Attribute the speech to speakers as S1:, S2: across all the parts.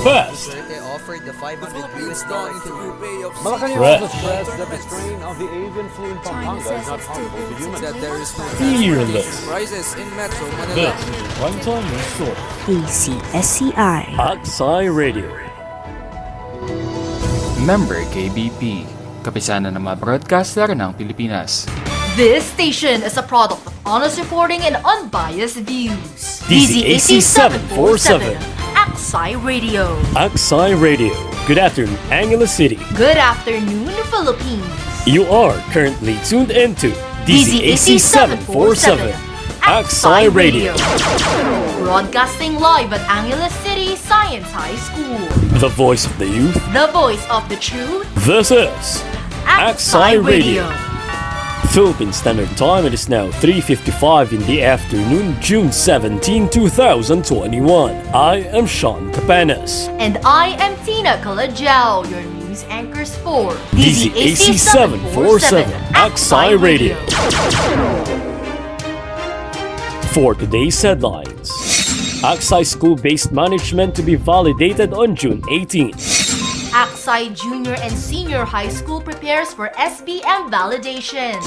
S1: Fast.
S2: Duterte offered the $500
S3: Malacanang also stressed that the strain of the avian flu in Pampanga is not harmful to humans.
S2: that there is no
S1: Fearless.
S2: prices in Metro
S1: This
S2: Manila.
S1: is Primetime News Story.
S4: ACSCI.
S1: Aksai Radio.
S5: Member KBP, kapisanan ng mga broadcaster ng Pilipinas.
S6: This station is a product of honest reporting and unbiased views.
S1: DZAC 747.
S6: Aksai Radio.
S1: Aksai Radio. Good afternoon, Angeles City.
S6: Good afternoon, Philippines.
S1: You are currently tuned into DZAC 747. Aksai Radio.
S6: Broadcasting live at Angeles City Science High School.
S1: The voice of the youth.
S6: The voice of the truth.
S1: This is Aksai Radio. Philippine Standard Time, it is now 3:55 in the afternoon, June 17, 2021. I am Sean Capanas.
S6: And I am Tina Calajao, your news anchors for
S1: DZAC 747 Aksai Radio. For today's headlines, Aksai School-Based Management to be validated on June 18.
S6: Aksai Junior and Senior High School prepares for SBM validation.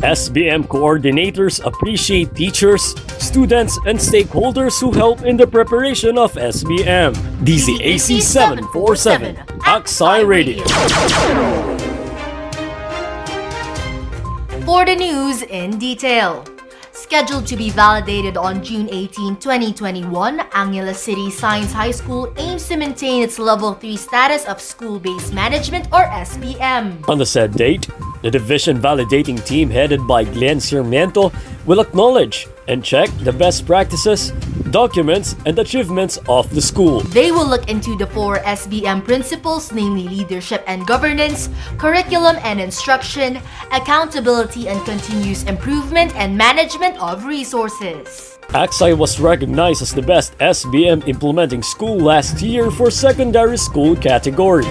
S1: SBM coordinators appreciate teachers, students, and stakeholders who help in the preparation of SBM. DZAC 747 Aksai Radio.
S6: For the news in detail. Scheduled to be validated on June 18, 2021, Angeles City Science High School aims to maintain its Level 3 status of School-Based Management or SBM.
S1: On the said date, the division validating team headed by Glenn Sarmiento will acknowledge and check the best practices, documents, and achievements of the school.
S6: They will look into the 4 SBM principles, namely leadership and governance, curriculum and instruction, accountability and continuous improvement, and management of resources.
S1: Aksai was recognized as the best SBM implementing school last year for secondary school category.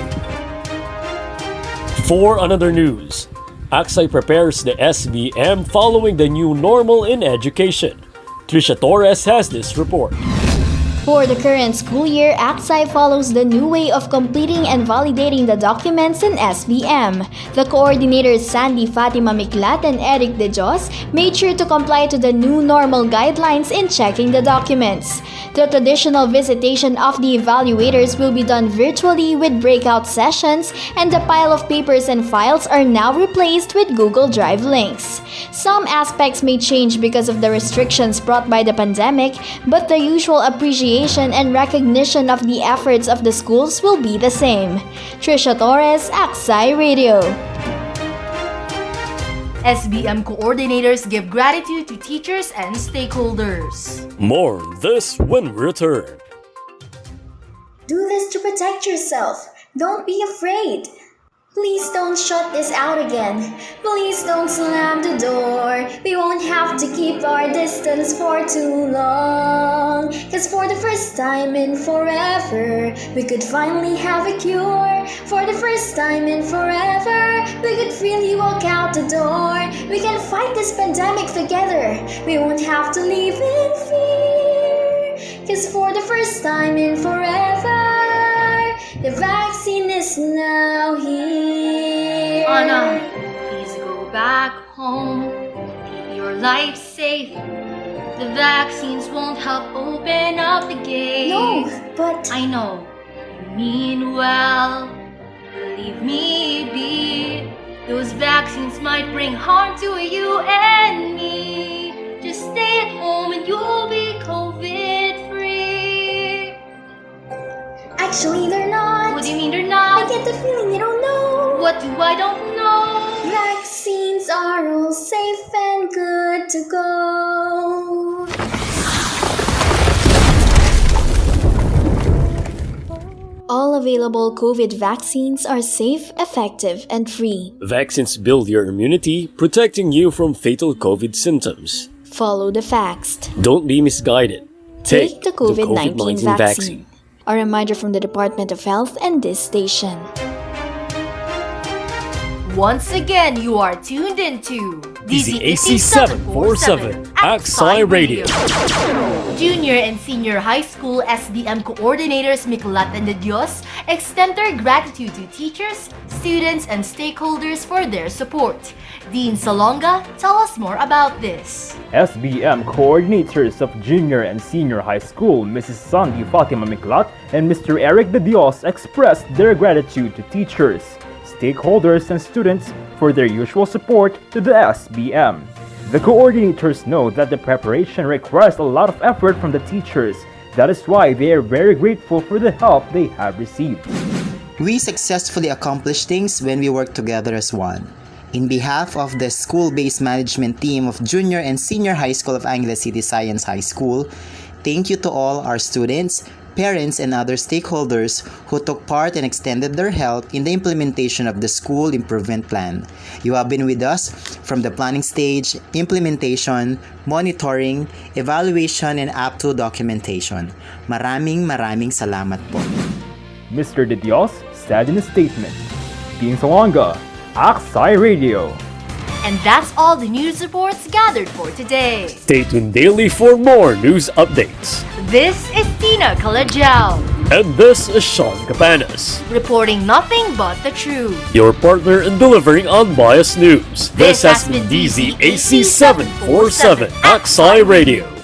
S1: For another news, Aksai prepares the SBM following the new normal in education. Trisha Torres has this report.
S7: For the current school year, Aksai follows the new way of completing and validating the documents in SBM. The coordinators Sandy Fatima Miklat and Eric De Jos made sure to comply to the new normal guidelines in checking the documents. The traditional visitation of the evaluators will be done virtually with breakout sessions, and the pile of papers and files are now replaced with Google Drive links. Some aspects may change because of the restrictions brought by the pandemic, but the usual appreciation and recognition of the efforts of the schools will be the same. Trisha Torres, Aksai Radio.
S6: SBM coordinators give gratitude to teachers and stakeholders.
S1: More on this when we return.
S7: Do this to protect yourself. Don't be afraid. Please don't shut this out again. Please don't slam the door. We won't have to keep our distance for too long. Cause for the first time in forever, we could finally have a cure. For the first time in forever, we could freely walk out the door. We can fight this pandemic together. We won't have to live in fear. Cause for the first time in forever, the vaccine is now here.
S6: Anna, please go back home. Keep your life safe. The vaccines won't help open up the gate.
S7: No, but
S6: I know you mean well. Leave me be. Those vaccines might bring harm to you and me. Just stay at home and you'll be COVID free.
S7: actually they're not.
S6: What do you mean they're not?
S7: I get the feeling you don't know.
S6: What do I don't know?
S7: Vaccines are all safe and good to go. All available COVID vaccines are safe, effective, and free.
S1: Vaccines build your immunity, protecting you from fatal COVID symptoms.
S7: Follow the facts.
S1: Don't be misguided.
S7: Take the COVID-19 vaccine. A reminder from the Department of Health and this station.
S6: Once again, you are tuned into
S1: DZAC 747 Aksai Radio.
S6: Junior and Senior High School SBM coordinators Miklat and De Dios extend their gratitude to teachers, students, and stakeholders for their support. Dean Salonga, tell us more about this.
S8: SBM coordinators of Junior and Senior High School, Mrs. Sandy Fatima Miklat and Mr. Eric De Dios, expressed their gratitude to teachers, stakeholders, and students for their usual support to the SBM. The coordinators know that the preparation requires a lot of effort from the teachers. That is why they are very grateful for the help they have received.
S9: We successfully accomplish things when we work together as one. In behalf of the school-based management team of Junior and Senior High School of Angeles City Science High School, thank you to all our students, parents, and other stakeholders who took part and extended their help in the implementation of the school improvement plan. You have been with us from the planning stage, implementation, monitoring, evaluation, and up to documentation. Maraming salamat po.
S8: Mr. De Dios said in a statement, Dean Salonga, Aksai Radio.
S6: And that's all the news reports gathered for today.
S1: Stay tuned daily for more news updates.
S6: This is Tina Calajao,
S1: And this is Sean Capanas,
S6: reporting nothing but the truth.
S1: your partner in delivering unbiased news. This has been DZAC 747 Aksai Radio.